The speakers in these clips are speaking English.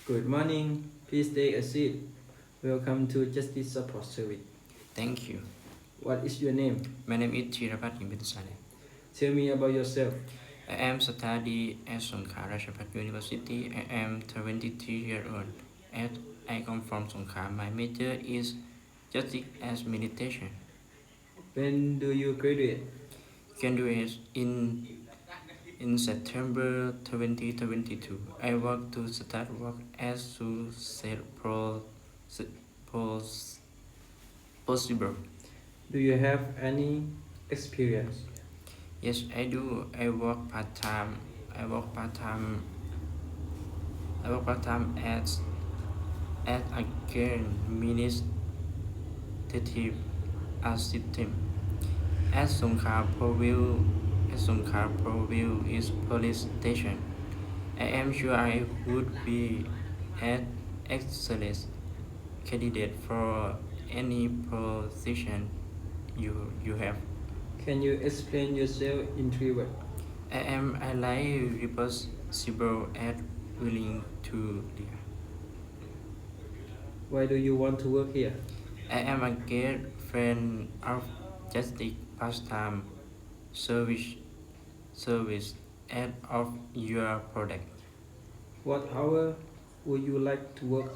Good morning. Please take a seat. Welcome to Justice Support Service. Thank you. What is your name? My name is Thirapat Imbinsane. Tell me about yourself. I am studying at Songkhla Ratchapat University. I am 23 years old. As I come from Songkhla, my major is justice administration. When do you graduate? Graduate in September 2022. I work to start work as soon as possible. Do you have any experience? Yes, I do. I work part time. I work part time. I work part time as a administrative assistant at Songkhla Province is police station. I am sure I would be an excellent candidate for any position you have. Can you explain yourself in 3 words? I am alive, responsible, and willing to learn. Why do you want to work here? I am a great friend of justice pastime service service and of your product. What hour would you like to work?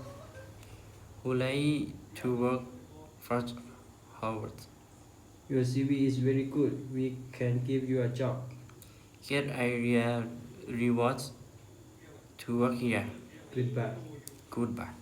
Would like to work for Howard. Your CV is very good. We can give you a job. Get area rewards to work here. Goodbye. Goodbye.